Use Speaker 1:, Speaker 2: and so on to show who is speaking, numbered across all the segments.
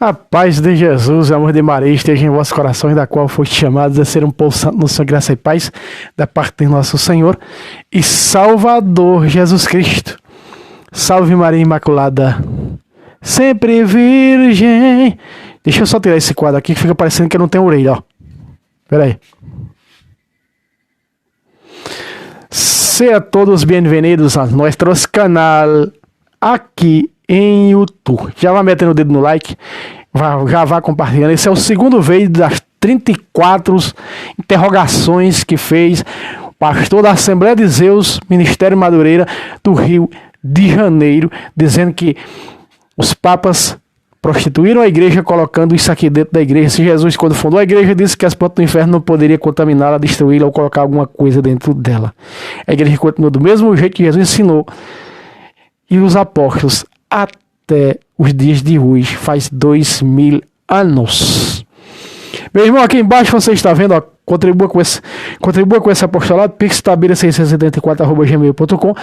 Speaker 1: A paz de Jesus, o amor de Maria esteja em vossos corações, da qual foste chamados a ser um povo santo no Senhor, graça e paz, da parte de nosso Senhor e Salvador Jesus Cristo. Salve Maria Imaculada, sempre virgem. Deixa eu só tirar esse quadro aqui que fica parecendo que eu não tenho orelha, ó. Pera aí. Sejam todos bem-vindos a nosso canal aqui em YouTube. Já vai metendo o dedo no like, já vai compartilhando. Esse é o segundo vídeo das 34 interrogações que fez o pastor da Assembleia de Deus, Ministério Madureira do Rio de Janeiro, dizendo que os papas prostituíram a igreja, colocando isso aqui dentro da igreja. Se Jesus, quando fundou a igreja, disse que as portas do inferno não poderiam contaminá-la, destruí-la ou colocar alguma coisa dentro dela. A igreja continua do mesmo jeito que Jesus ensinou. E os apóstolos até os dias de hoje, faz 2000 anos. Meu irmão, aqui embaixo você está vendo, ó, contribua com esse apostolado. pixtabira674@gmail.com.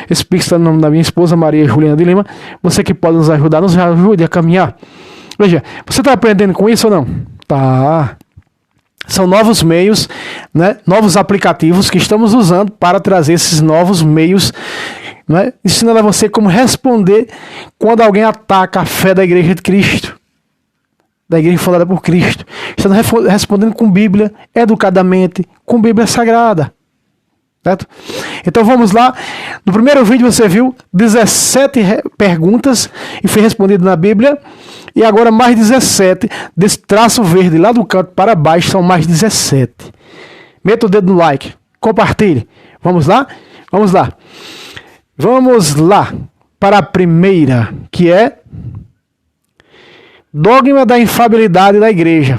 Speaker 1: Esse pix está no nome da minha esposa, Maria Juliana de Lima. Você que pode nos ajudar, nos ajude a caminhar. Veja, você está aprendendo com isso ou não? Tá. São novos meios, né? Novos aplicativos que estamos usando para trazer esses novos meios, né? Ensinando a você como responder quando alguém ataca a fé da Igreja de Cristo, da igreja fundada por Cristo. Estamos respondendo com Bíblia, educadamente, com Bíblia Sagrada. Certo? Então vamos lá. No primeiro vídeo você viu 17 perguntas e foi respondido na Bíblia. E agora mais 17, desse traço verde lá do canto para baixo, são mais 17. Meta o dedo no like, compartilhe. Vamos lá? Vamos lá. Vamos lá para a primeira, que é dogma da infalibilidade da igreja.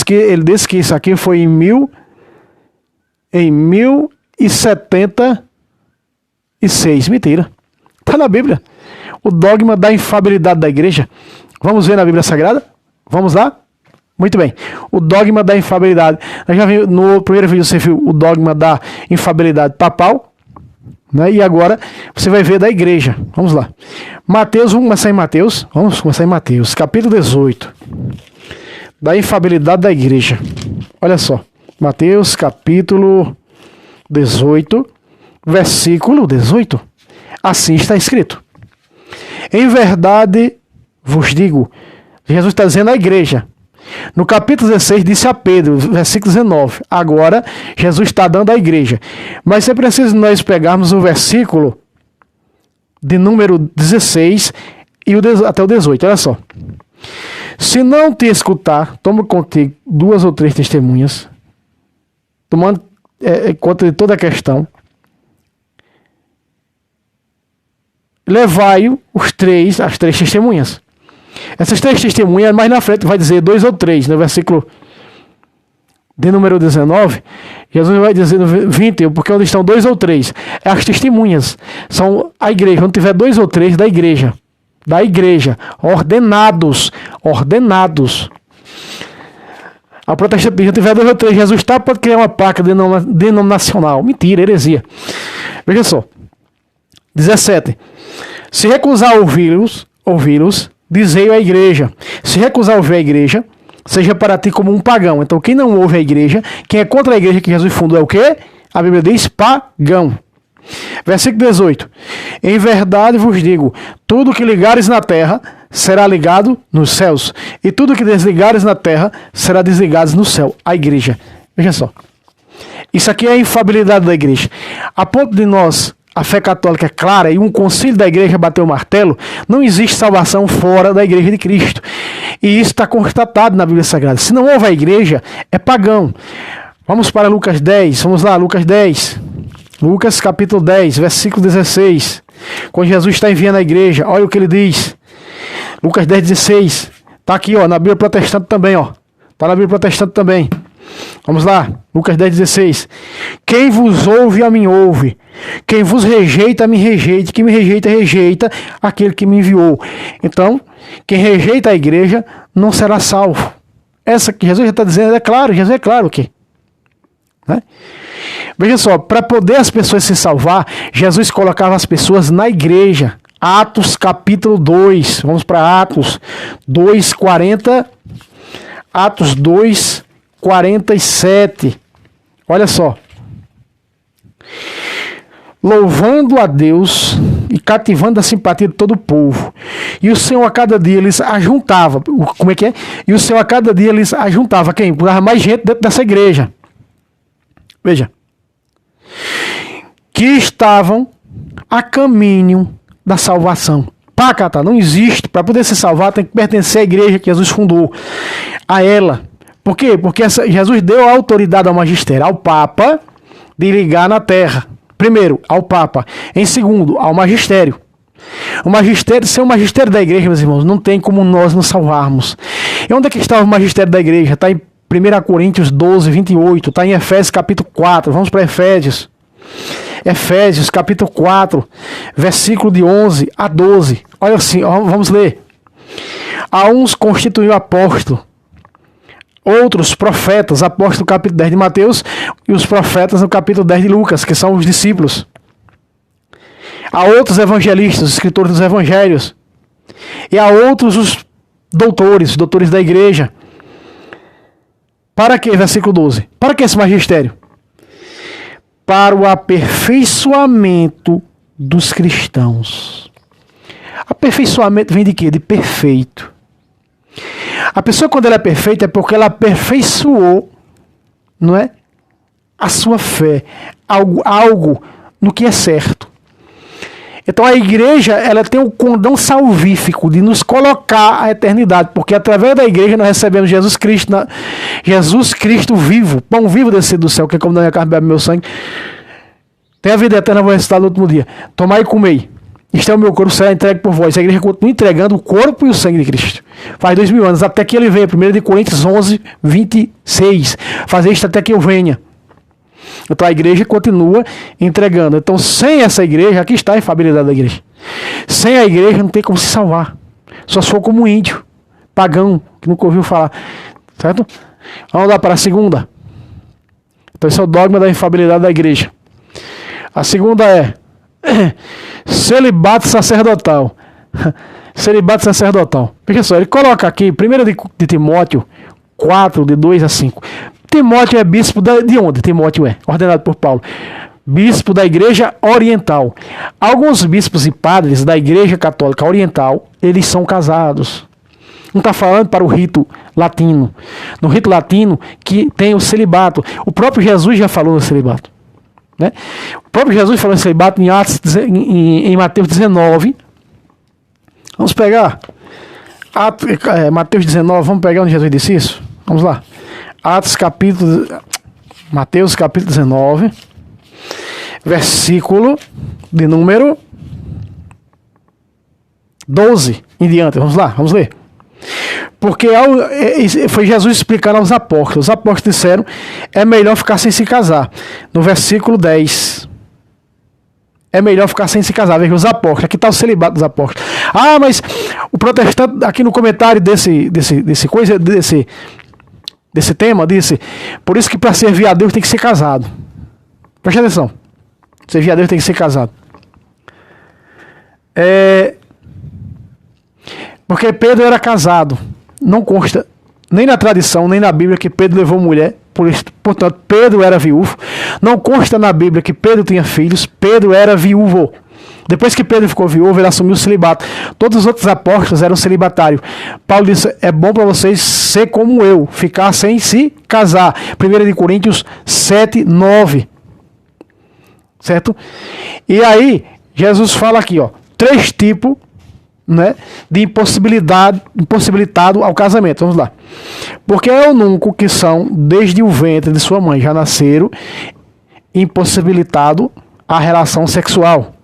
Speaker 1: Ele disse que isso aqui foi em 1076. Mentira. Está na Bíblia. O dogma da infalibilidade da igreja. Vamos ver na Bíblia Sagrada? Vamos lá? Muito bem. O dogma da infalibilidade. Nós já vimos, no primeiro vídeo você viu o dogma da infalibilidade papal, né? E agora você vai ver da igreja. Vamos lá. Mateus, vamos começar em Mateus. Vamos começar em Mateus, capítulo 18. Da infalibilidade da igreja. Olha só. Mateus, capítulo 18, versículo 18. Assim está escrito: em verdade vos digo. Jesus está dizendo à igreja. No capítulo 16 disse a Pedro, versículo 19. Agora Jesus está dando à igreja. Mas é preciso nós pegarmos o versículo de número 16 e até o 18. Olha só. Se não te escutar, toma contigo 2 ou 3 testemunhas, tomando conta de toda a questão. Levai as 3 testemunhas. Essas 3 testemunhas, mais na frente vai dizer 2 ou 3, no versículo de número 19, Jesus vai dizer no 20, porque onde estão 2 ou 3, as testemunhas, são a igreja, onde tiver 2 ou 3 da igreja, ordenados. A protestantismo tiver 2 ou 3, Jesus está, pode criar uma placa denominacional. Mentira, heresia. Veja só. 17. Se recusar ouvi-los, dizei à igreja. Se recusar ouvir a igreja, seja para ti como um pagão. Então quem não ouve a igreja, quem é contra a igreja que Jesus fundou é o quê? A Bíblia diz pagão. Versículo 18. Em verdade vos digo, tudo que ligares na terra será ligado nos céus, e tudo que desligares na terra será desligado no céu. A igreja. Veja só. Isso aqui é a infalibilidade da igreja. A ponto de nós, a fé católica é clara e um concílio da igreja bateu o martelo, não existe salvação fora da igreja de Cristo. E isso está constatado na Bíblia Sagrada. Se não houve a igreja, é pagão. Vamos para Lucas 10. Vamos lá, Lucas 10. Lucas capítulo 10, versículo 16. Quando Jesus está enviando a igreja, olha o que ele diz. Lucas 10, 16. Está aqui, ó, na Bíblia Protestante também, ó. Está na Bíblia Protestante também. Vamos lá, Lucas 10, 16. Quem vos ouve, a mim ouve. Quem vos rejeita, a mim rejeita. Quem me rejeita, rejeita aquele que me enviou. Então, quem rejeita a igreja não será salvo. Essa que Jesus já está dizendo, é claro, Jesus é claro que. Né? Veja só, para poder as pessoas se salvar, Jesus colocava as pessoas na igreja. Atos capítulo 2. Vamos para Atos 2:40. Atos 2:47. Olha só. Louvando a Deus e cativando a simpatia de todo o povo. E o Senhor a cada dia lhes ajuntava. Como é que é? E o Senhor a cada dia lhes ajuntava quem? Botava mais gente dentro dessa igreja. Veja. Que estavam a caminho da salvação. Pacata, não existe. Para poder se salvar tem que pertencer à igreja que Jesus fundou. A ela. Por quê? Porque Jesus deu a autoridade ao magistério, ao Papa, de ligar na terra. Primeiro, ao Papa. Em segundo, ao magistério. O magistério, ser o magistério da igreja, meus irmãos, não tem como nós nos salvarmos. E onde é que está o magistério da igreja? Está em 1 Coríntios 12:28. Está em Efésios capítulo 4. Vamos para Efésios. Efésios capítulo 4, versículo de 11 a 12. Olha assim, vamos ler. A uns constituiu apóstolo, outros profetas, apóstolo capítulo 10 de Mateus, e os profetas no capítulo 10 de Lucas, que são os discípulos. A outros evangelistas, escritores dos evangelhos. E a outros os doutores da igreja. Para que, versículo 12? Para que esse magistério? Para o aperfeiçoamento dos cristãos. Aperfeiçoamento vem de quê? De perfeito. A pessoa, quando ela é perfeita, é porque ela aperfeiçoou, não é? A sua fé, algo no que é certo. Então a igreja, ela tem o condão salvífico de nos colocar à eternidade, porque através da igreja nós recebemos Jesus Cristo vivo, pão vivo descido do céu, que é como da minha carne bebe meu sangue. Tem a vida eterna, vou ressuscitar no último dia. Tomai e comei. Isto é o meu corpo, será entregue por vós. A igreja continua entregando o corpo e o sangue de Cristo. Faz 2000 anos, até que ele venha. 1 Coríntios 11:26. Fazer isto até que eu venha. Então a igreja continua entregando. Então sem essa igreja, aqui está a infabilidade da igreja. Sem a igreja não tem como se salvar. Só se for como um índio, pagão, que nunca ouviu falar. Certo? Vamos lá para a segunda. Então esse é o dogma da infabilidade da igreja. A segunda é celibato sacerdotal. Celibato sacerdotal. Veja só, ele coloca aqui, 1 de Timóteo 4, de 2 a 5. Timóteo é bispo de onde? Timóteo é ordenado por Paulo. Bispo da igreja oriental. Alguns bispos e padres da igreja católica oriental, eles são casados. Não está falando para o rito latino. No rito latino, que tem o celibato. O próprio Jesus já falou no celibato. Né? O próprio Jesus falou no celibato em Mateus 19. Vamos pegar Mateus 19, vamos pegar onde Jesus disse isso? Vamos lá. Mateus capítulo 19, versículo de número 12 em diante. Vamos lá, vamos ler. Porque foi Jesus explicando aos apóstolos. Os apóstolos disseram, é melhor ficar sem se casar. No versículo 10. É melhor ficar sem se casar. Veja, os apóstolos. Aqui está o celibato dos apóstolos. Ah, mas o protestante, aqui no comentário desse tema, disse, por isso que para servir a Deus tem que ser casado. Preste atenção. Servir a Deus tem que ser casado. Porque Pedro era casado. Não consta nem na tradição, nem na Bíblia que Pedro levou mulher. Portanto, Pedro era viúvo. Não consta na Bíblia que Pedro tinha filhos. Pedro era viúvo. Depois que Pedro ficou viúvo, ele assumiu o celibato. Todos os outros apóstolos eram celibatários. Paulo disse, é bom para vocês ser como eu, ficar sem se casar. 1 Coríntios 7:9. Certo? E aí, Jesus fala aqui, 3 tipos, né, de impossibilitado ao casamento. Vamos lá. Porque é eunuco que são, desde o ventre de sua mãe, já nasceram impossibilitado à relação sexual.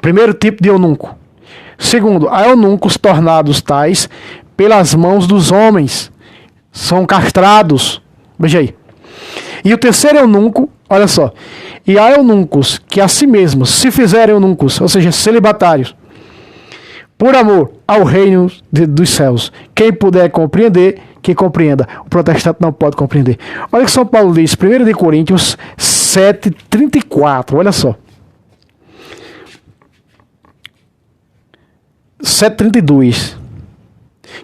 Speaker 1: Primeiro tipo de eunuco. Segundo, há eunucos tornados tais pelas mãos dos homens. São castrados. Veja aí. E o terceiro eunuco, olha só. E há eunucos que a si mesmos se fizerem eunucos, ou seja, celibatários, por amor ao reino dos céus. Quem puder compreender, que compreenda. O protestante não pode compreender. Olha o que São Paulo diz, 1 Coríntios 7:34. Olha só. 7,32.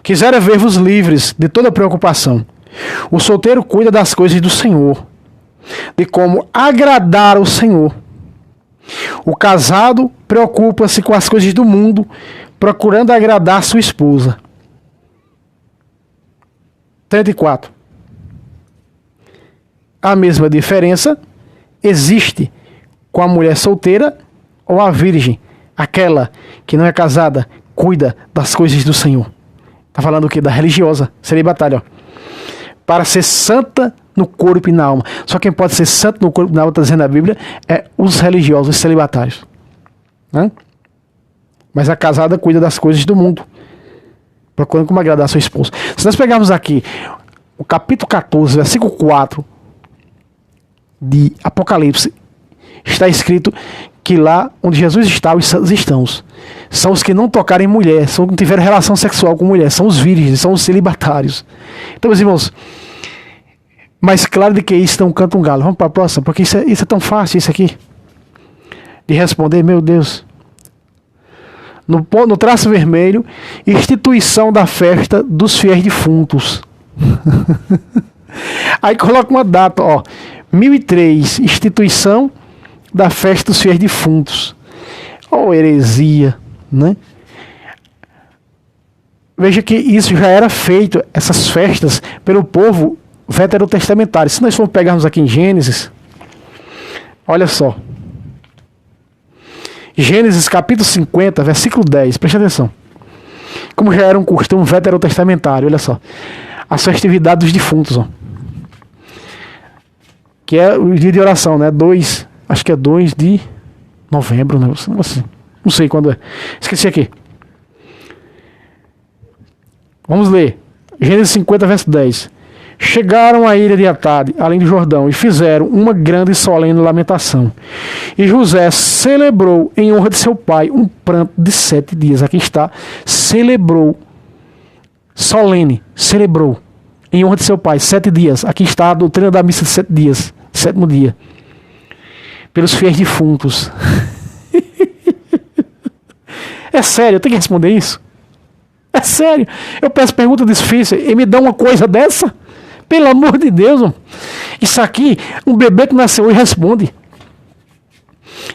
Speaker 1: Quisera ver-vos livres de toda preocupação. O solteiro cuida das coisas do Senhor, de como agradar ao Senhor. O casado preocupa-se com as coisas do mundo, procurando agradar sua esposa. 34. A mesma diferença existe com a mulher solteira ou a virgem, aquela que não é casada, cuida das coisas do Senhor. Está falando o quê? Da religiosa, celibatária. Para ser santa no corpo e na alma. Só quem pode ser santo no corpo e na alma, está dizendo a Bíblia, é os religiosos, os celibatários. Né? Mas a casada cuida das coisas do mundo, procurando como agradar a sua esposa. Se nós pegarmos aqui o capítulo 14, versículo 4 de Apocalipse, está escrito que lá onde Jesus está, os santos estão. São os que não tocaram em mulher, são os que não tiveram relação sexual com mulher, são os virgens, são os celibatários. Então, meus irmãos, mais claro de que isso não canta um galo. Vamos para a próxima, porque isso é tão fácil, isso aqui, de responder, meu Deus. No traço vermelho, instituição da festa dos fiéis defuntos. Aí coloca uma data, ó, 1003, instituição da festa dos fiéis defuntos. Ó, heresia, né? Veja que isso já era feito, essas festas, pelo povo veterotestamentário. Se nós formos pegarmos aqui em Gênesis, olha só. Gênesis capítulo 50, versículo 10, preste atenção. Como já era um costume veterotestamentário, olha só. As festividades dos defuntos, ó. Que é o dia de oração, né? Acho que é 2 de novembro, né? Não sei quando é. Esqueci aqui. Vamos ler. Gênesis 50, verso 10. Chegaram à ilha de Atade, além do Jordão, e fizeram uma grande e solene lamentação. E José celebrou em honra de seu pai um pranto de 7 dias. Aqui está, celebrou, solene, celebrou, em honra de seu pai, 7 dias. Aqui está a doutrina da missa de 7 dias, 7º dia. Pelos fiéis defuntos. É sério, eu tenho que responder isso? É sério. Eu peço pergunta difícil e me dá uma coisa dessa? Pelo amor de Deus, mano. Isso aqui, um bebê que nasceu hoje responde.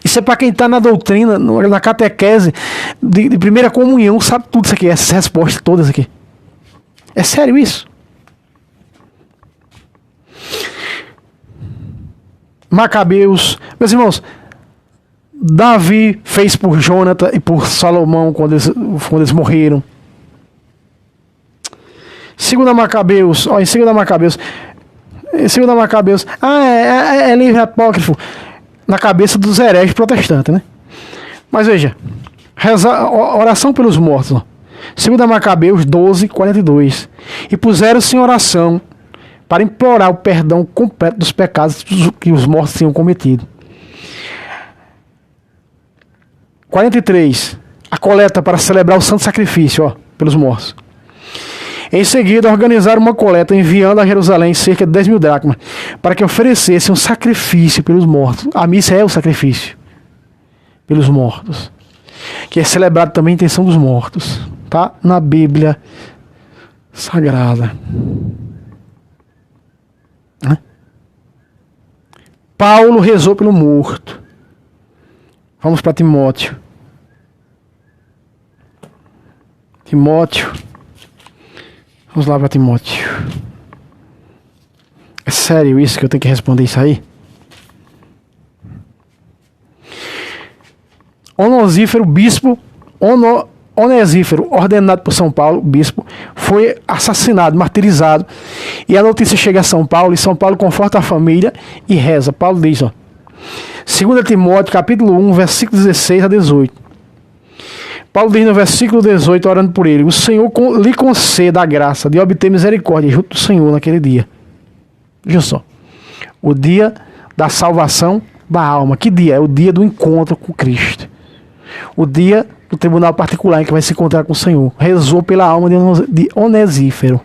Speaker 1: Isso é para quem está na doutrina, na catequese de primeira comunhão, sabe tudo isso aqui, essas respostas todas aqui. É sério isso? Macabeus, meus irmãos, Davi fez por Jonathan e por Salomão quando eles morreram. Segunda Macabeus, ó, em Segunda Macabeus, é livro apócrifo na cabeça dos hereges protestantes, né? Mas veja, oração pelos mortos, ó. Segunda Macabeus 12, 42. E puseram-se em oração para implorar o perdão completo dos pecados que os mortos tinham cometido. 43. A coleta para celebrar o santo sacrifício, ó, pelos mortos. Em seguida, organizaram uma coleta enviando a Jerusalém cerca de 10.000 dracmas para que oferecessem um sacrifício pelos mortos. A missa é o sacrifício pelos mortos, que é celebrado também a intenção dos mortos, tá? Na Bíblia Sagrada. Paulo rezou pelo morto. Vamos para Timóteo. Vamos lá para Timóteo. É sério isso que eu tenho que responder isso aí? Onesífero, bispo, Onesífero, ordenado por São Paulo, bispo, foi assassinado, martirizado. E a notícia chega a São Paulo, e São Paulo conforta a família e reza. Paulo diz, ó, 2 Timóteo, capítulo 1, versículo 16 a 18. Paulo diz no versículo 18, orando por ele: o Senhor lhe conceda a graça de obter misericórdia junto do Senhor naquele dia. Veja só. O dia da salvação da alma. Que dia? É o dia do encontro com Cristo. O dia do tribunal particular em que vai se encontrar com o Senhor. Rezou pela alma de Onesífero.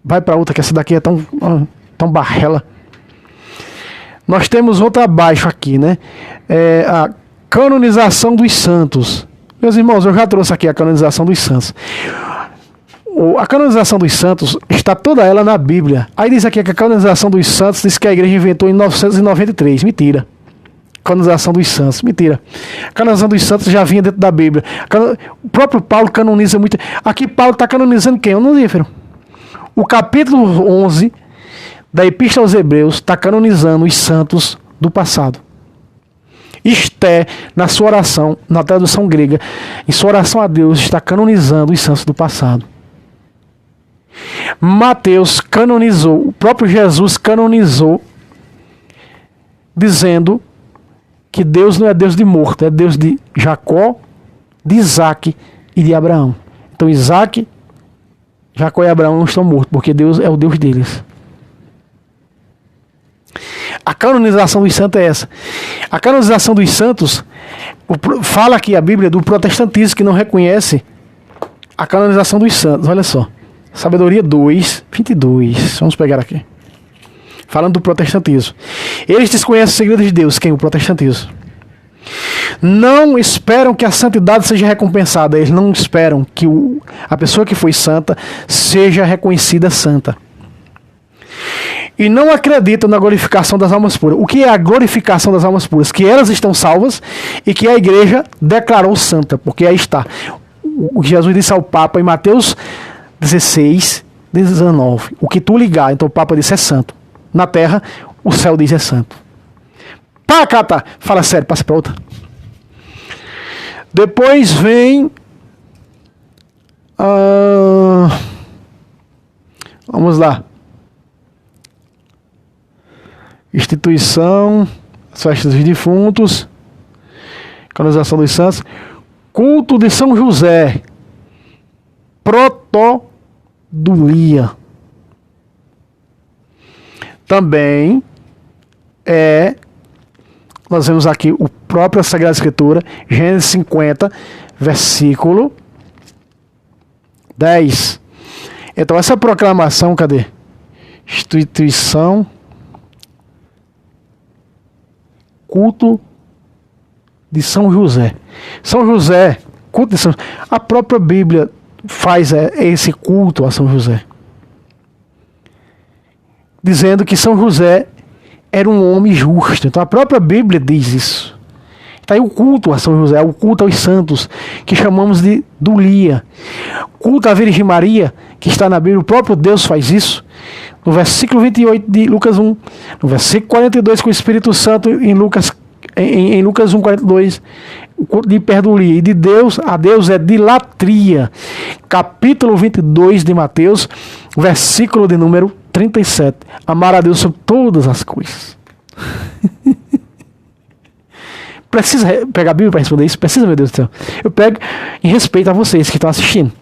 Speaker 1: Vai para outra, que essa daqui é tão barrela. Nós temos outra abaixo aqui, né? A Canonização dos santos. Meus irmãos, eu já trouxe aqui a canonização dos santos. A canonização dos santos está toda ela na Bíblia. Aí diz aqui que a canonização dos santos diz que a igreja inventou em 993. Mentira. Canonização dos santos. Mentira. A canonização dos santos já vinha dentro da Bíblia. O próprio Paulo canoniza muito. Aqui Paulo está canonizando quem? Onífero. O capítulo 11 da Epístola aos Hebreus está canonizando os santos do passado. Esté, na sua oração, na tradução grega, em sua oração a Deus, está canonizando os santos do passado. Mateus canonizou, o próprio Jesus canonizou, dizendo que Deus não é Deus de morto, é Deus de Jacó, de Isaac e de Abraão. Então Isaac, Jacó e Abraão não estão mortos, porque Deus é o Deus deles. A canonização dos santos é essa. A canonização dos santos, fala aqui a Bíblia do protestantismo que não reconhece a canonização dos santos. Olha só. Sabedoria 2, 22. Vamos pegar aqui. Falando do protestantismo. Eles desconhecem os segredos de Deus. Quem? O protestantismo. Não esperam que a santidade seja recompensada. Eles não esperam que a pessoa que foi santa seja reconhecida santa. E não acreditam na glorificação das almas puras. O que é a glorificação das almas puras? Que elas estão salvas e que a igreja declarou santa. Porque aí está. O que Jesus disse ao Papa em Mateus 16, 19. O que tu ligar, então o Papa disse é santo. Na terra, o céu diz é santo. Pá, cata! Fala sério, passa para outra. Depois vem... vamos lá. Instituição, as festas dos defuntos, canonização dos santos, culto de São José, protodulia. Também nós vemos aqui o próprio Sagrada Escritura, Gênesis 50, versículo 10. Então essa proclamação, cadê? Instituição, culto de São José. São José, culto de São José. A própria Bíblia faz esse culto a São José. Dizendo que São José era um homem justo. Então a própria Bíblia diz isso. Está aí o culto a São José, o culto aos santos, que chamamos de dulia. Culto à Virgem Maria, que está na Bíblia, o próprio Deus faz isso. No versículo 28 de Lucas 1, no versículo 42 com o Espírito Santo em Lucas 1, 42, de hiperdulia. E de Deus, a Deus é de latria. Capítulo 22 de Mateus, versículo de número 37. Amar a Deus sobre todas as coisas. Precisa pegar a Bíblia para responder isso? Precisa, meu Deus do céu. Eu pego em respeito a vocês que estão assistindo.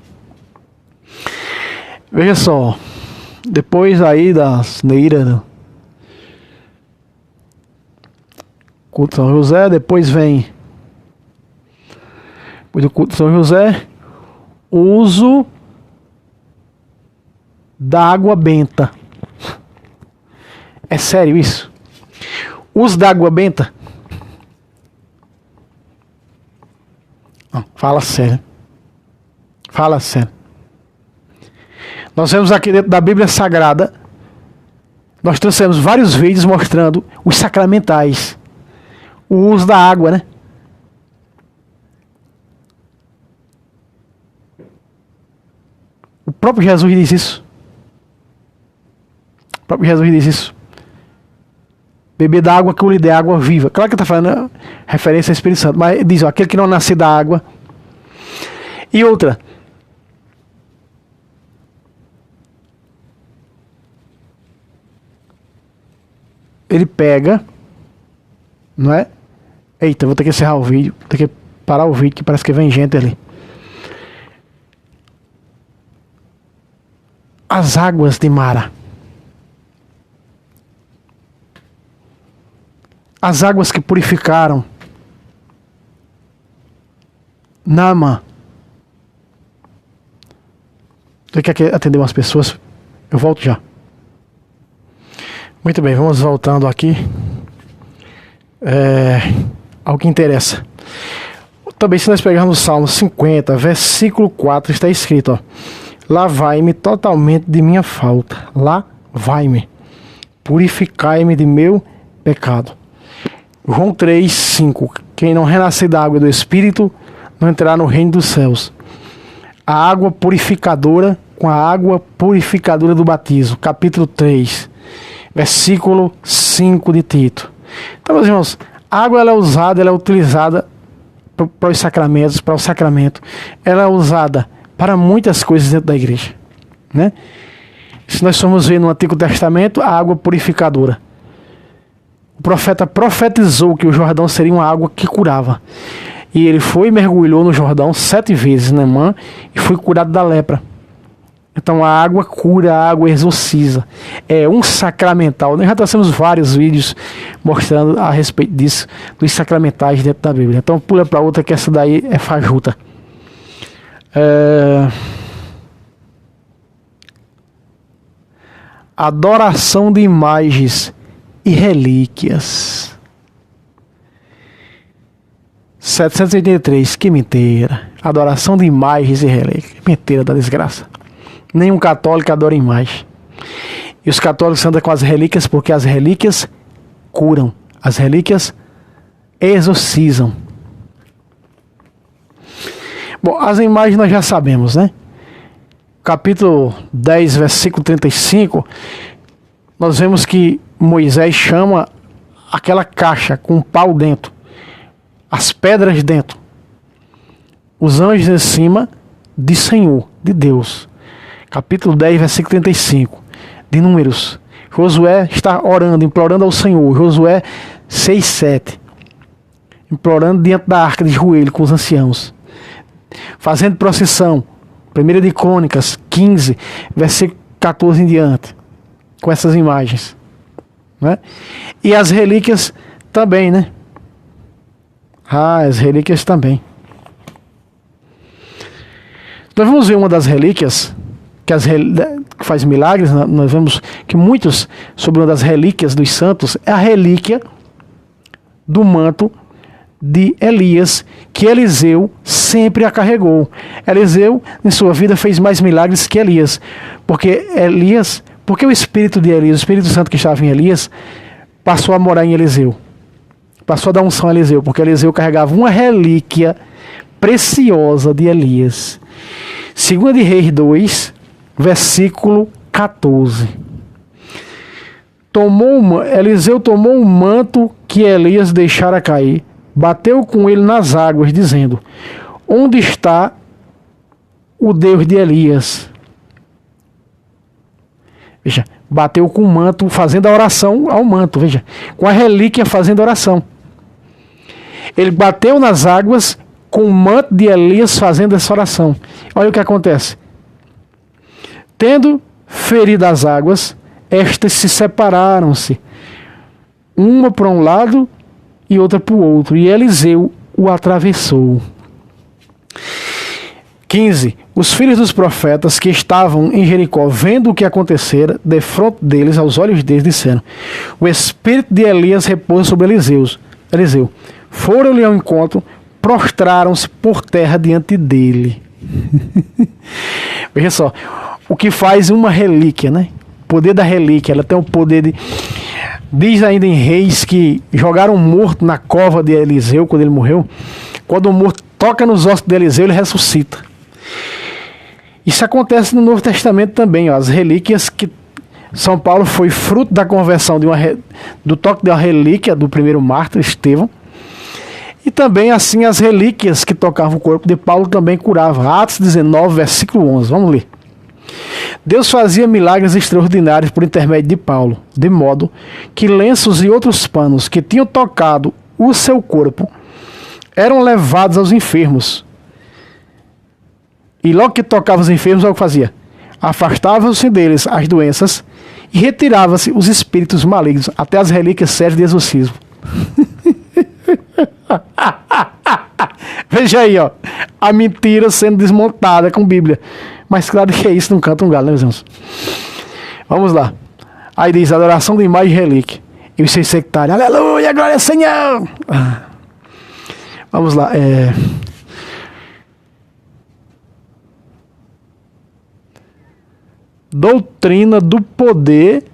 Speaker 1: Veja só. Depois aí das neiras, culto de São José, depois vem, depois do culto de São José, o uso da água benta. É sério isso? Uso da água benta? Não, fala sério. Fala sério. Nós vemos aqui dentro da Bíblia Sagrada, nós trouxemos vários vídeos mostrando os sacramentais, o uso da água, né? O próprio Jesus diz isso. O próprio Jesus diz isso. Beber da água que eu lhe dê, água viva. Claro que está falando referência ao Espírito Santo, mas diz, ó, aquele que não nasce da água. E outra, ele pega, não é? Eita, vou ter que encerrar o vídeo, vou ter que parar o vídeo que parece que vem gente ali. As águas de Mara. As águas que purificaram Naamã. Você quer atender umas pessoas? Eu volto já. Muito bem, vamos voltando aqui ao que interessa. Também, se nós pegarmos o Salmo 50, versículo 4, está escrito, ó, lavai-me totalmente de minha falta, lavai-me, purificai-me de meu pecado. João 3, 5, quem não renascer da água e do Espírito, não entrará no reino dos céus. A água purificadora com a água purificadora do batismo, capítulo 3, versículo 5 de Tito. Então, meus irmãos, a água ela é usada, ela é utilizada para os sacramentos, para o sacramento. Ela é usada para muitas coisas dentro da igreja, né? Se nós formos ver no Antigo Testamento, a água purificadora. O profeta profetizou que o Jordão seria uma água que curava. E ele foi e mergulhou no Jordão 7 vezes, Naamã, e foi curado da lepra. Então a água cura, a água exorciza. É um sacramental. Nós já trouxemos vários vídeos mostrando a respeito disso, dos sacramentais dentro da Bíblia. Então pula para outra, que essa daí é fajuta. Adoração de imagens e relíquias. 783, que mentira. Adoração de imagens e relíquias. Mentira da desgraça. Nenhum católico adora imagem. E os católicos andam com as relíquias porque as relíquias curam. As relíquias exorcizam. Bom, as imagens nós já sabemos, né? Capítulo 10, versículo 35, nós vemos que Moisés chama aquela caixa com um pau dentro, as pedras dentro, os anjos em cima de Senhor, de Deus. Capítulo 10, versículo 35 de Números. Josué está orando, implorando ao Senhor. Josué 6, 7, implorando diante da arca de joelho com os anciãos, fazendo procissão. 1 de Crônicas 15, versículo 14 em diante, com essas imagens, né? E as relíquias também, né? As relíquias também. Nós vamos ver uma das relíquias que faz milagres. Nós vemos que muitos, sobre uma das relíquias dos santos, é a relíquia do manto de Elias, que Eliseu sempre a carregou. Eliseu, em sua vida, fez mais milagres que Elias, porque o Espírito de Elias, o Espírito Santo que estava em Elias, passou a morar em Eliseu, passou a dar unção a Eliseu, porque Eliseu carregava uma relíquia preciosa de Elias. 2 de Reis 2, versículo 14. Eliseu tomou um manto que Elias deixara cair, bateu com ele nas águas, dizendo: onde está o Deus de Elias? Veja, bateu com o manto, fazendo a oração ao manto, veja, com a relíquia fazendo oração. Ele bateu nas águas com o manto de Elias fazendo essa oração. Olha o que acontece. Tendo ferido as águas, estas se separaram-se, uma para um lado e outra para o outro, e Eliseu o atravessou. 15. Os filhos dos profetas que estavam em Jericó, vendo o que acontecera, defronte deles, aos olhos deles, disseram: o espírito de Elias repousa sobre Eliseu. Foram-lhe ao encontro, prostraram-se por terra diante dele. Veja só, o que faz uma relíquia, né? O poder da relíquia, ela tem o poder de... Diz ainda em Reis que jogaram um morto na cova de Eliseu quando ele morreu. Quando o morto toca nos ossos de Eliseu, ele ressuscita. Isso acontece no Novo Testamento também, ó. As relíquias que São Paulo foi fruto da conversão do toque da relíquia do primeiro mártir, Estevão. E também assim as relíquias que tocavam o corpo de Paulo também curavam. Atos 19, versículo 11. Vamos ler. Deus fazia milagres extraordinários por intermédio de Paulo, de modo que lenços e outros panos que tinham tocado o seu corpo eram levados aos enfermos. E logo que tocava os enfermos, o que fazia? Afastavam-se deles as doenças e retirava-se os espíritos malignos, até as relíquias servem de exorcismo. Veja aí, ó, a mentira sendo desmontada com Bíblia. Mas claro que é isso, não canta um galo, né, meus irmãos? Vamos lá. Aí diz: adoração de imagem e relíquia. E os seus sectários: aleluia, glória ao Senhor. Vamos lá. doutrina do poder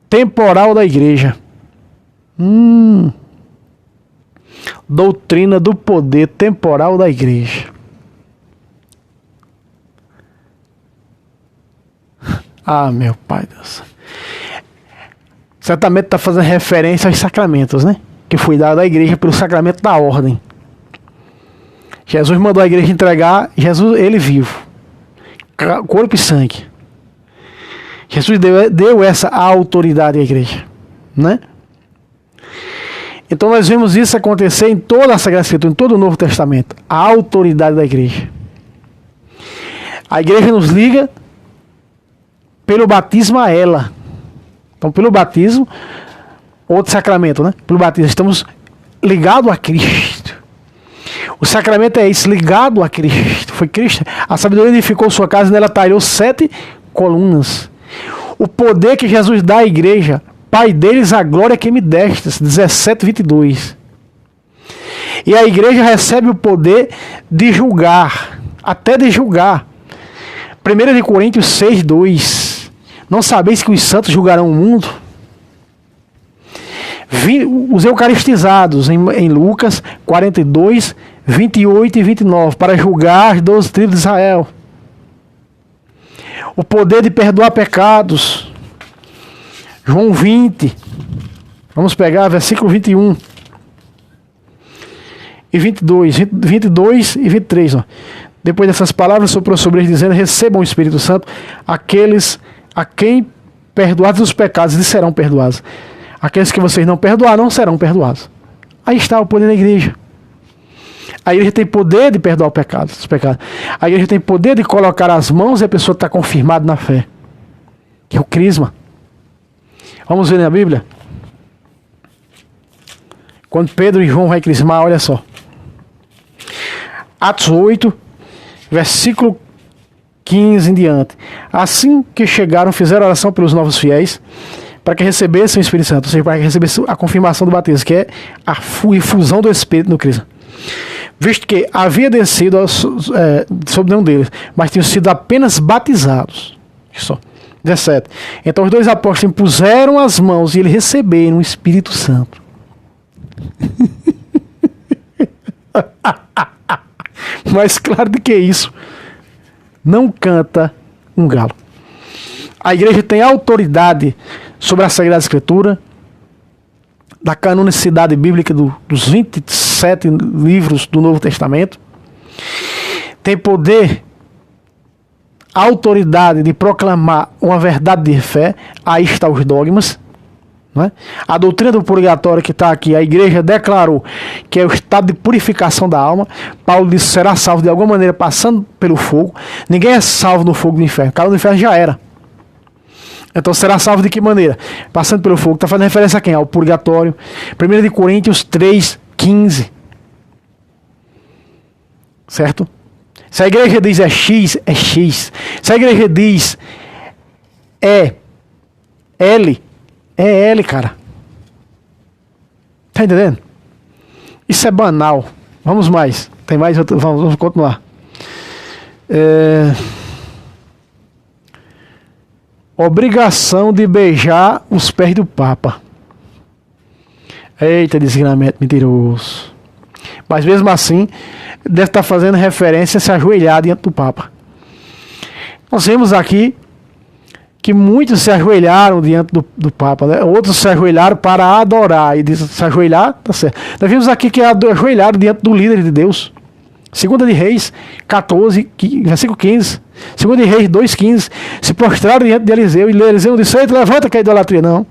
Speaker 1: temporal da igreja. Doutrina do poder temporal da igreja. Ah, meu pai Deus. Certamente está fazendo referência aos sacramentos, né? Que foi dado à igreja pelo sacramento da ordem. Jesus mandou a igreja entregar, Jesus, ele vivo, corpo e sangue. Jesus deu essa autoridade à igreja, né? Então nós vemos isso acontecer em toda a Sagrada Escritura, em todo o Novo Testamento. A autoridade da igreja. A igreja nos liga pelo batismo a ela. Então, pelo batismo, outro sacramento, né? Pelo batismo, estamos ligados a Cristo. O sacramento é isso, ligado a Cristo. Foi Cristo. A sabedoria edificou sua casa e nela talhou 7 colunas. O poder que Jesus dá à igreja, Pai deles, a glória que me destes, 17:22. E a igreja recebe o poder de julgar, até de julgar. 1 Coríntios 6:2. Não sabeis que os santos julgarão o mundo? Os eucaristizados em Lucas 42, 28 e 29, para julgar as 12 tribos de Israel. O poder de perdoar pecados. João 20. Vamos pegar versículo 21 e 22. 22 e 23. Ó. Depois dessas palavras, soprou sobre eles, dizendo: recebam o Espírito Santo aqueles a quem perdoados os pecados, eles serão perdoados. Aqueles que vocês não perdoar, não serão perdoados. Aí está o poder da igreja. A igreja tem poder de perdoar os pecados. A igreja tem poder de colocar as mãos e a pessoa está confirmada na fé. Que é o crisma. Vamos ver na Bíblia? Quando Pedro e João vai crismar, olha só. Atos 8, versículo 15 em diante. Assim que chegaram, fizeram oração pelos novos fiéis, para que recebessem o Espírito Santo, ou seja, para que recebessem a confirmação do batismo, que é a infusão do Espírito no crisma. Visto que havia descido sobre nenhum deles, mas tinham sido apenas batizados. Só. 17. Então os 2 apóstolos impuseram as mãos e eles receberam o Espírito Santo. Mais claro do que isso, não canta um galo. A igreja tem autoridade sobre a Sagrada Escritura, da canonicidade bíblica dos 27 livros do Novo Testamento. Tem poder, autoridade de proclamar uma verdade de fé. Aí está os dogmas. Né? A doutrina do purgatório que está aqui, a igreja declarou que é o estado de purificação da alma. Paulo disse: será salvo de alguma maneira passando pelo fogo. Ninguém é salvo no fogo do inferno. O cara do inferno já era. Então será salvo de que maneira? Passando pelo fogo. Está fazendo referência a quem? Ao purgatório. 1 Coríntios 3, 15. Certo? Se a igreja diz é X, é X. Se a igreja diz é L, é L, cara. Tá entendendo? Isso é banal. Vamos mais. Tem mais? Vamos continuar. Obrigação de beijar os pés do Papa. Eita, desgramento mentiroso. Mas mesmo assim, deve estar fazendo referência a se ajoelhar diante do Papa. Nós vemos aqui que muitos se ajoelharam diante do Papa, né? Outros se ajoelharam para adorar. E diz, se ajoelhar, tá certo. Nós vimos aqui que ajoelharam diante do líder de Deus. 2 de Reis 14, versículo 15. 2 de Reis 2,15. Se prostraram diante de Eliseu. E Eliseu não disse: eita, levanta que é idolatria. Não.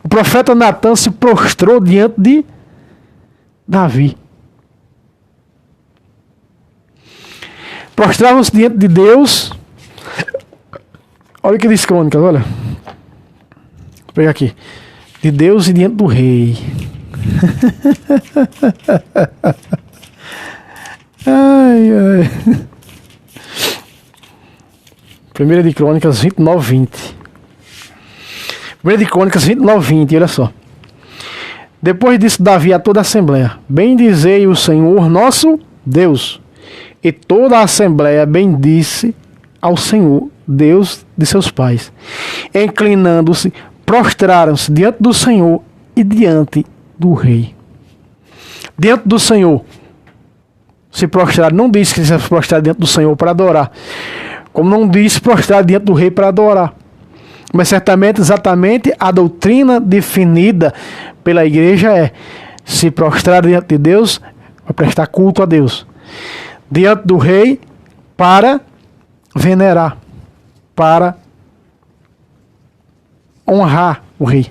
Speaker 1: O profeta Natan se prostrou diante de Davi. Prostravam-se diante de Deus. Olha o que diz Crônicas, olha. Vou pegar aqui. De Deus e diante do rei. Ai, ai. 1 de Crônicas 29, 20. 1 de Crônicas 29, 20, olha só. Depois disse Davi a toda a assembleia: bendizei o Senhor nosso Deus. E toda a assembleia bendisse ao Senhor, Deus de seus pais. Inclinando-se, prostraram-se diante do Senhor e diante do rei. Diante do Senhor se prostrar. Não diz que se prostrar diante do Senhor para adorar. Como não diz prostrar diante do rei para adorar. Mas certamente, exatamente, a doutrina definida pela igreja é se prostrar diante de Deus, para prestar culto a Deus. Diante do rei, para venerar, para honrar o rei.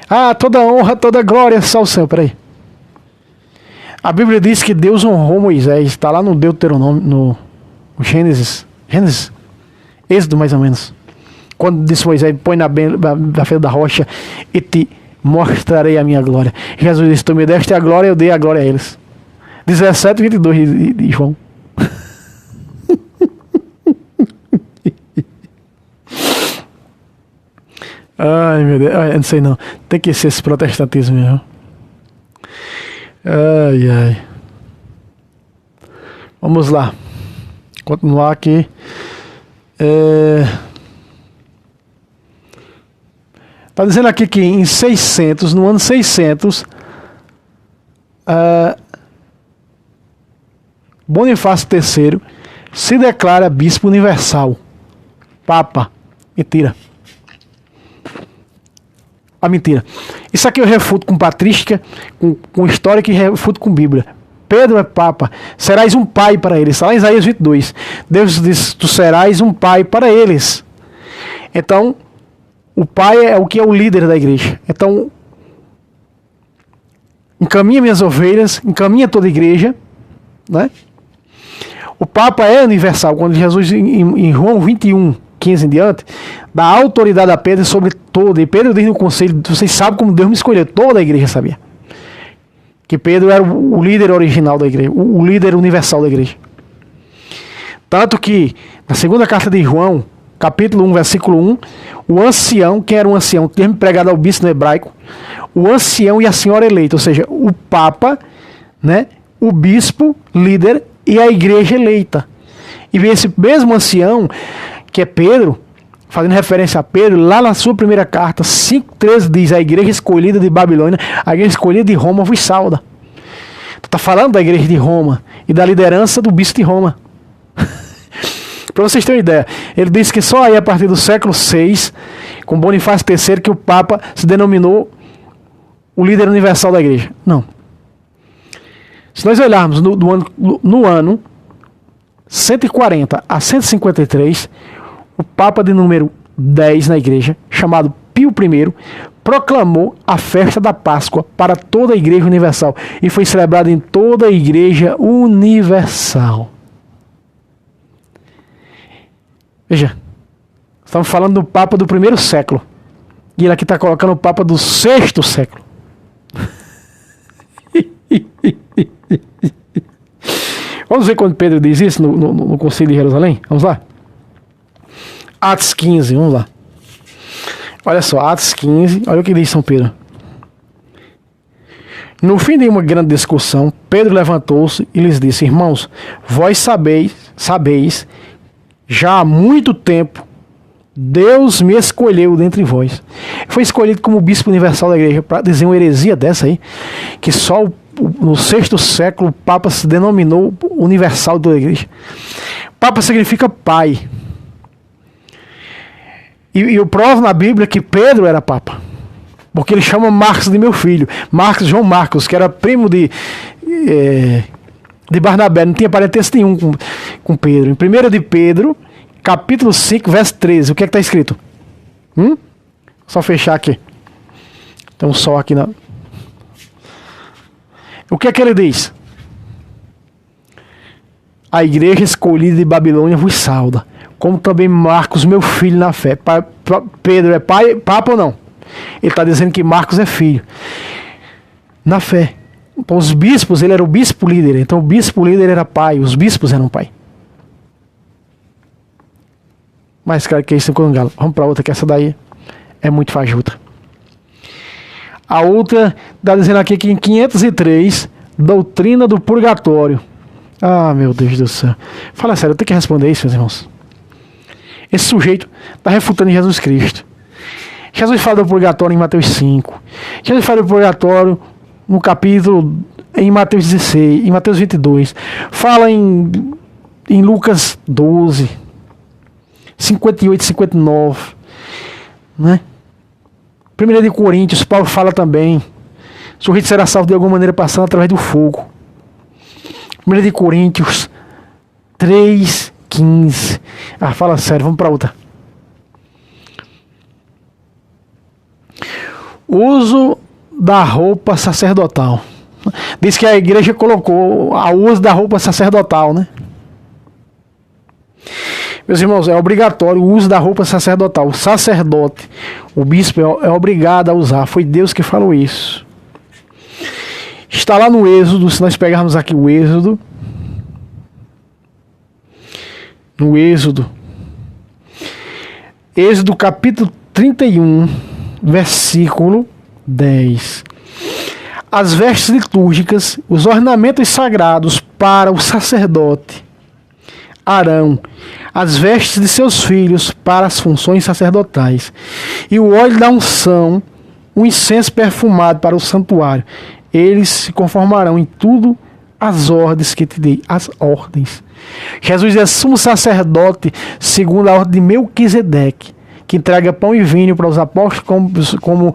Speaker 1: Ah, toda honra, toda glória só ao Senhor. Peraí. A Bíblia diz que Deus honrou Moisés. Está lá no Deuteronômio, no Gênesis. Êxodo, mais ou menos. Quando disse Moisés, põe na frente da rocha e te mostrarei a minha glória. Jesus disse, tu me deste a glória, eu dei a glória a eles. 17:22 de João. Ai, meu Deus. Ai, não sei não. Tem que ser esse protestantismo mesmo. Ai, ai. Vamos lá. Continuar aqui. Está dizendo aqui que em 600, no ano 600, Bonifácio III se declara bispo universal. Papa. Mentira. Mentira. Isso aqui eu refuto com patrística, com história, que refuto com Bíblia. Pedro é papa. Serás um pai para eles. Está lá em Isaías 22. Deus diz, tu serás um pai para eles. Então, o pai é o que é o líder da igreja. Então, encaminha minhas ovelhas, encaminha toda a igreja, né? O Papa é universal. Quando Jesus, em João 21:15 em diante, dá autoridade a Pedro sobre toda. E Pedro diz no conselho, vocês sabem como Deus me escolheu. Toda a igreja sabia. Que Pedro era o líder original da igreja, o líder universal da igreja. Tanto que, na segunda carta de João, capítulo 1, versículo 1, o ancião, quem era um ancião, termo empregado ao bispo no hebraico, o ancião e a senhora eleita, ou seja, o Papa, né, o bispo, líder, e a igreja eleita. E esse mesmo ancião, que é Pedro, fazendo referência a Pedro, lá na sua primeira carta, 5:13, diz, a igreja escolhida de Babilônia, a igreja escolhida de Roma vos sauda. Tu está falando da igreja de Roma e da liderança do bispo de Roma. Para vocês terem uma ideia, ele disse que só aí a partir do século VI, com Bonifácio III, que o Papa se denominou o líder universal da igreja. Não. Se nós olharmos no ano 140 a 153, o Papa de número 10 na igreja, chamado Pio I, proclamou a festa da Páscoa para toda a igreja universal e foi celebrada em toda a igreja universal. Veja, estamos falando do Papa do primeiro século. E ele aqui está colocando o Papa do sexto século. Vamos ver quando Pedro diz isso no Concílio de Jerusalém? Vamos lá? Atos 15, vamos lá. Olha só, Atos 15, olha o que diz São Pedro. No fim de uma grande discussão, Pedro levantou-se e lhes disse, irmãos, vós sabeis, já há muito tempo, Deus me escolheu dentre vós. Foi escolhido como bispo universal da igreja, para dizer uma heresia dessa aí, que só no sexto século o Papa se denominou universal da igreja. Papa significa pai. E eu provo na Bíblia que Pedro era Papa. Porque ele chama Marcos de meu filho. João Marcos, que era primo de Barnabé, não tinha parentesco nenhum com Pedro. Em 1 de Pedro, capítulo 5, verso 13, o que é que está escrito? Só fechar aqui. Tem um sol aqui. O que é que ele diz? A igreja escolhida de Babilônia vos sauda, como também Marcos, meu filho na fé. Pedro é pai, Papa ou não? Ele está dizendo que Marcos é filho. Na fé. Então, os bispos, ele era o bispo líder. Então o bispo líder era pai, os bispos eram pai. Mas, cara, que é isso em Congalo. Vamos para outra, que essa daí é muito fajuta. A outra está dizendo aqui que em 503, doutrina do purgatório. Ah, meu Deus do céu. Fala sério, eu tenho que responder isso, meus irmãos. Esse sujeito está refutando Jesus Cristo. Jesus fala do purgatório em Mateus 5. Jesus fala do purgatório no capítulo, em Mateus 16, em Mateus 22. Fala em Lucas 12, 58, 59. Né? 1 de Coríntios, Paulo fala também. O sujeito será salvo de alguma maneira passando através do fogo. 1 de Coríntios 3, 15. Ah, fala sério, vamos para outra. Uso da roupa sacerdotal. Diz que a igreja colocou o uso da roupa sacerdotal, né? Meus irmãos, é obrigatório o uso da roupa sacerdotal. O sacerdote, o bispo é obrigado a usar. Foi Deus que falou isso. Está lá no Êxodo, se nós pegarmos aqui o Êxodo. No Êxodo. Êxodo capítulo 31, versículo 10. As vestes litúrgicas, os ornamentos sagrados para o sacerdote Arão, as vestes de seus filhos para as funções sacerdotais, e o óleo da unção, o incenso perfumado para o santuário. Eles se conformarão em tudo as ordens que te dei, as ordens. Jesus é sumo sacerdote segundo a ordem de Melquisedeque, que entrega pão e vinho para os apóstolos, como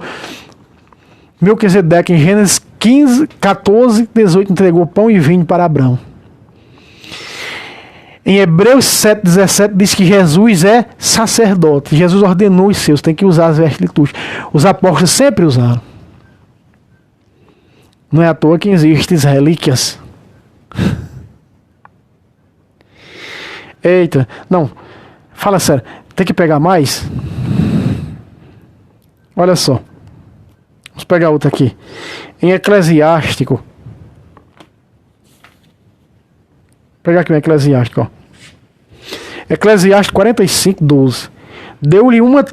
Speaker 1: Melquisedeque em Gênesis 15, 14, 18 entregou pão e vinho para Abraão. Em Hebreus 7, 17 diz que Jesus é sacerdote. Jesus ordenou os seus, tem que usar as vestes litúrgicas. Os apóstolos sempre usaram. Não é à toa que existem relíquias. Eita, não, fala sério, tem que pegar mais? Olha só, vamos pegar outra aqui. Em Eclesiástico, vou pegar aqui um Eclesiástico, ó. Eclesiástico 45, 12. Deu-lhe uma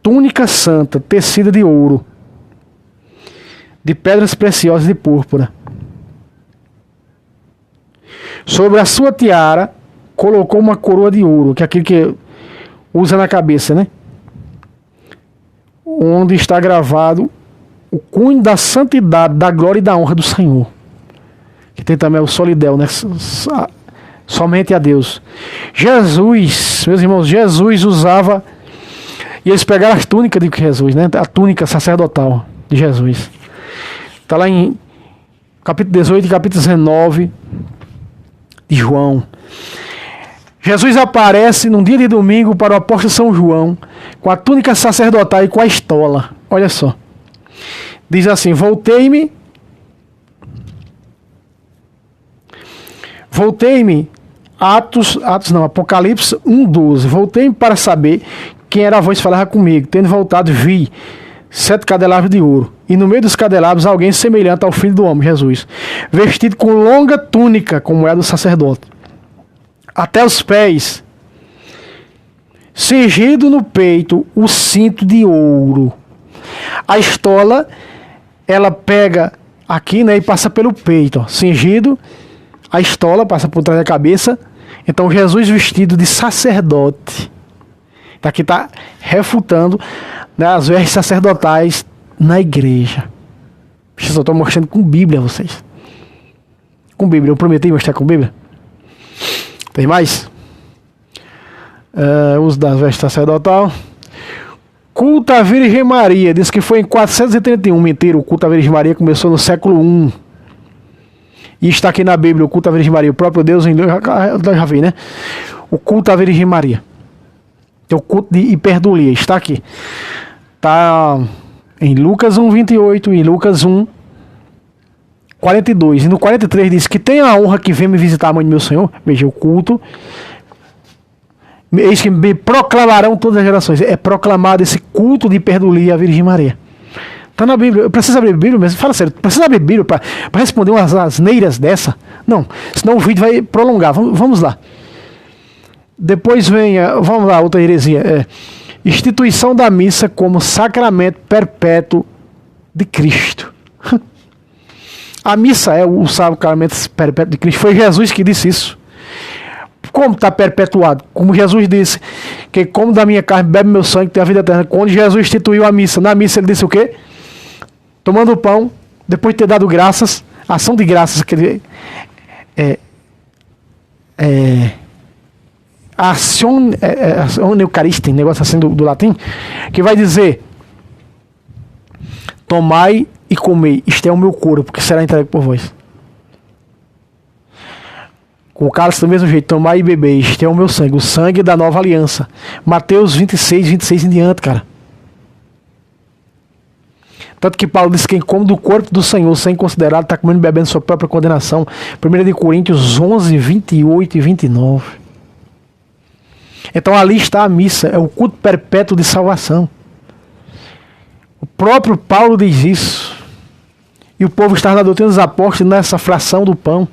Speaker 1: túnica santa, tecida de ouro, de pedras preciosas de púrpura. Sobre a sua tiara colocou uma coroa de ouro, que é aquilo que usa na cabeça, né? Onde está gravado o cunho da santidade, da glória e da honra do Senhor. Que tem também o solidel, né? Somente a Deus. Jesus, meus irmãos, Jesus usava, e eles pegaram as túnicas de Jesus, né? A túnica sacerdotal de Jesus. Está lá em capítulo 18 e capítulo 19 de João. Jesus aparece num dia de domingo para o apóstolo São João com a túnica sacerdotal e com a estola. Olha só. Diz assim: Voltei-me, Apocalipse 1:12. Voltei-me para saber quem era a voz que falava comigo. Tendo voltado, vi 7 candelabros de ouro, e no meio dos candelabros alguém semelhante ao Filho do Homem, Jesus, vestido com longa túnica, como é a do sacerdote, até os pés, cingido no peito o cinto de ouro. A estola, ela pega aqui, né, e passa pelo peito, ó, cingido. A estola passa por trás da cabeça. Então Jesus vestido de sacerdote. Aqui está refutando, né, as vestes sacerdotais na igreja. Eu só estou mostrando com Bíblia a vocês. Com Bíblia. Eu prometi mostrar com Bíblia. Tem mais? Uso das vestes sacerdotal. Culto à Virgem Maria. Diz que foi em 431. Mentira, o culto à Virgem Maria começou no século I. E está aqui na Bíblia o culto à Virgem Maria. O próprio Deus, eu já vi, né? O culto à Virgem Maria. Tem o culto de hiperdulia. Está aqui. Está em Lucas 1:28 e Lucas 1:42. E no 43 diz que tem a honra que vem me visitar a mãe do meu Senhor. Veja, o culto. Eis que me proclamarão todas as gerações. É proclamado esse culto de hiperdulia à Virgem Maria. Está na Bíblia. Eu preciso abrir a Bíblia mesmo? Fala sério. Precisa abrir a Bíblia para responder umas asneiras dessa? Não. Senão o vídeo vai prolongar. Vamos lá. Depois vem, vamos lá, outra heresia. Instituição da missa como sacramento perpétuo de Cristo. A missa é o sacramento perpétuo de Cristo. Foi Jesus que disse isso. Como está perpetuado? Como Jesus disse, que come da minha carne, bebe meu sangue, tem a vida eterna. Quando Jesus instituiu a missa, na missa ele disse o quê? Tomando o pão, depois de ter dado graças, ação de graças, que ele ação eucarística, negócio assim do latim, que vai dizer: tomai e comei, isto é o meu corpo, que será entregue por vós. Com o cálice do mesmo jeito, tomai e bebei, isto é o meu sangue, o sangue da nova aliança. Mateus 26 em diante, cara. Tanto que Paulo diz que quem come do corpo do Senhor sem considerado está comendo e bebendo sua própria condenação. 1 de Coríntios 11, 28 e 29. Então ali está a missa, é o culto perpétuo de salvação. O próprio Paulo diz isso. E o povo está na doutrina dos apóstolos, nessa fração do pão.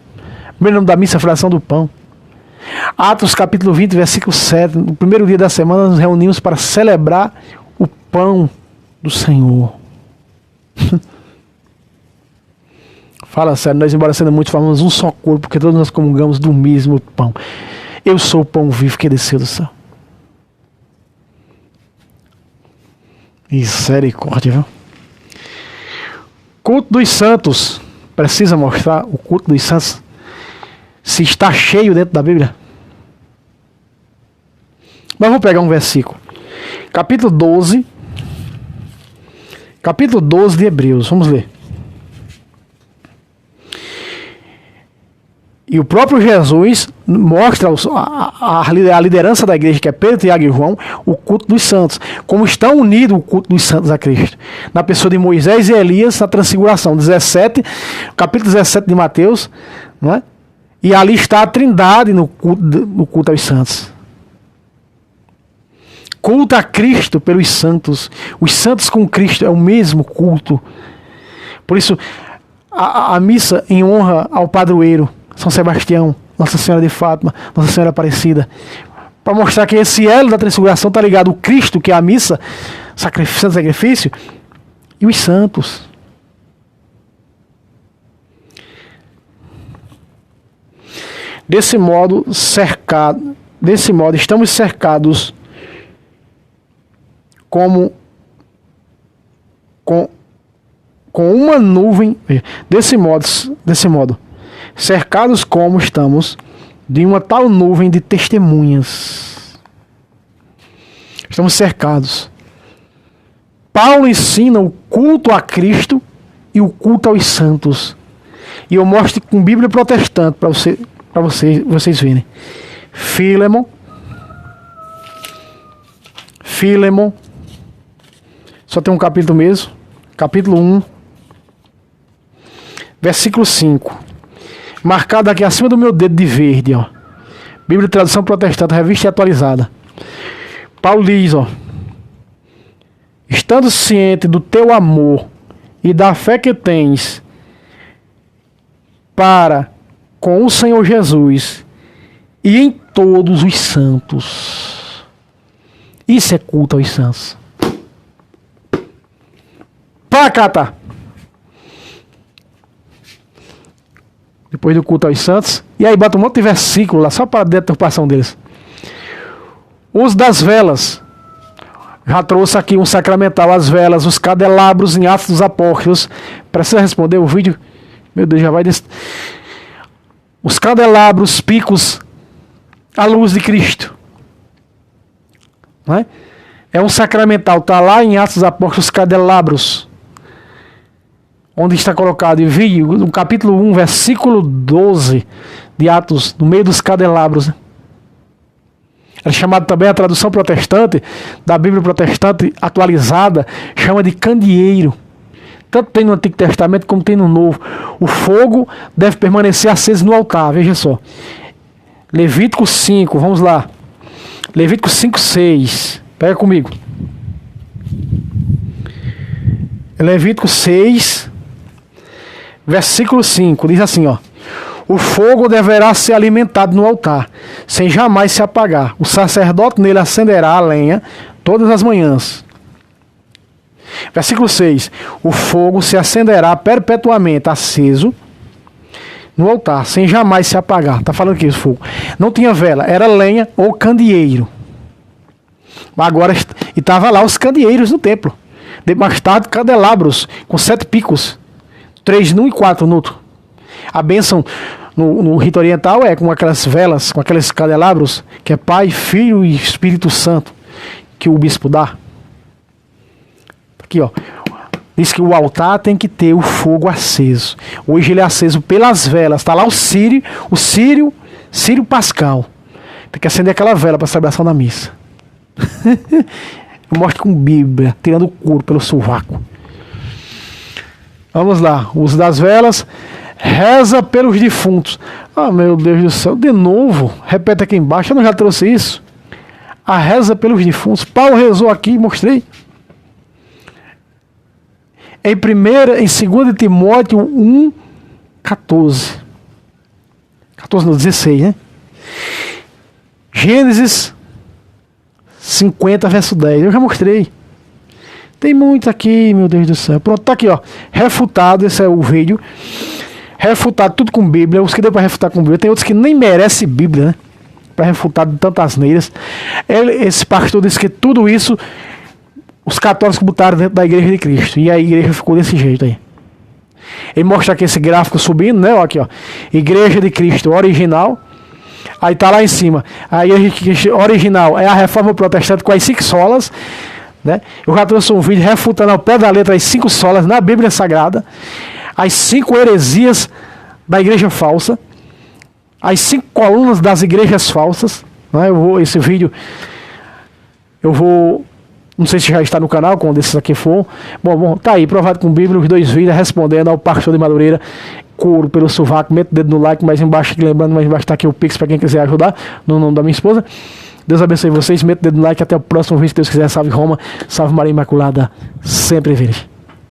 Speaker 1: O primeiro nome da missa é a fração do pão. Atos capítulo 20, versículo 7. No primeiro dia da semana nos reunimos para celebrar o pão do Senhor. Fala sério, nós, embora sendo muitos, formamos um só corpo, porque todos nós comungamos do mesmo pão. Eu sou o pão vivo que desceu do céu. Misericórdia, viu? Culto dos santos. Precisa mostrar o culto dos santos, se está cheio dentro da Bíblia. Mas vamos pegar um versículo. Capítulo 12 de Hebreus. Vamos ler. E o próprio Jesus mostra a liderança da igreja, que é Pedro, Tiago e João, o culto dos santos. Como estão unidos o culto dos santos a Cristo. Na pessoa de Moisés e Elias, na transfiguração. Capítulo 17 de Mateus. Não é? E ali está a trindade no culto aos santos. Culto a Cristo pelos santos. Os santos com Cristo é o mesmo culto. Por isso, a missa em honra ao padroeiro São Sebastião, Nossa Senhora de Fátima, Nossa Senhora Aparecida, para mostrar que esse elo da transfiguração está ligado ao Cristo, que é a missa, sacrifício, e os santos. Desse modo, estamos cercados com uma nuvem, desse modo, cercados como estamos de uma tal nuvem de testemunhas. Estamos cercados. Paulo ensina o culto a Cristo e o culto aos santos. E eu mostro com Bíblia protestante para vocês verem. Filemon. Só tem um capítulo mesmo. Capítulo 1. Versículo 5. Marcado aqui acima do meu dedo de verde, ó. Bíblia de Tradução Protestante, revista e atualizada. Paulo diz, ó: estando ciente do teu amor e da fé que tens para com o Senhor Jesus e em todos os santos. Isso é culto aos santos. Pacata! Depois do culto aos santos. E aí bota um monte de versículo lá, só para a deturpação deles. Uso das velas. Já trouxe aqui um sacramental, as velas, os candelabros em Atos dos Apóstolos. Precisa responder o vídeo? Meu Deus, já vai desse... Os candelabros, picos, a luz de Cristo. Não é? É um sacramental, está lá em Atos dos Apóstolos, os candelabros. Onde está colocado, e vi no capítulo 1, versículo 12 de Atos, no meio dos candelabros. É chamado também a tradução protestante, da Bíblia protestante atualizada, chama de candeeiro. Tanto tem no Antigo Testamento como tem no Novo. O fogo deve permanecer aceso no altar, veja só. Levítico 5, vamos lá. Levítico 5, 6. Pega comigo. Levítico 6, versículo 5, diz assim, ó: o fogo deverá ser alimentado no altar, sem jamais se apagar. O sacerdote nele acenderá a lenha todas as manhãs. Versículo 6. O fogo se acenderá perpetuamente aceso no altar, sem jamais se apagar. Está falando que esse fogo não tinha vela, era lenha ou candeeiro. Agora, e estava lá os candeeiros no templo. Mais tarde, candelabros com 7 picos, 3 num e 4 no outro. A bênção no rito oriental é com aquelas velas, com aqueles candelabros, que é Pai, Filho e Espírito Santo, que o bispo dá. Aqui, ó. Diz que o altar tem que ter o fogo aceso. Hoje ele é aceso pelas velas. Está lá o Sírio Pascal. Tem que acender aquela vela para a celebração da missa. Eu mostro com Bíblia, tirando o couro pelo sovaco. Vamos lá. O uso das velas. Reza pelos defuntos. Ah, meu Deus do céu. De novo. Repete aqui embaixo. Eu não já trouxe isso? A reza pelos defuntos. Paulo rezou aqui, mostrei. Em 2 Timóteo 1, 14. 14 no 16, né? Gênesis 50, verso 10. Eu já mostrei. Tem muito aqui, meu Deus do céu. Pronto, tá aqui, ó. Refutado, esse é o vídeo. Refutado tudo com Bíblia. Os que deu para refutar com Bíblia. Tem outros que nem merecem Bíblia, né? Para refutar de tantas neiras. Esse pastor disse que tudo isso os católicos botaram dentro da Igreja de Cristo. E a igreja ficou desse jeito aí. Ele mostra aqui esse gráfico subindo, né? Ó, aqui, ó. Igreja de Cristo original. Aí tá lá em cima. A Igreja de Cristo original é a Reforma Protestante com as 5 solas. Né? Eu já trouxe um vídeo refutando ao pé da letra as 5 solas na Bíblia Sagrada. As 5 heresias da igreja falsa. As 5 colunas das igrejas falsas. Né? Esse vídeo eu vou... Não sei se já está no canal, quando esses aqui for. Bom, tá aí, provado com Bíblia, os 2 vídeos respondendo ao pastor de Madureira, couro pelo sovaco, mete o dedo no like, mais embaixo aqui, lembrando, mais embaixo está aqui o Pix para quem quiser ajudar, no nome da minha esposa. Deus abençoe vocês, mete o dedo no like, até o próximo vídeo, se Deus quiser, salve Roma, salve Maria Imaculada, sempre virgem.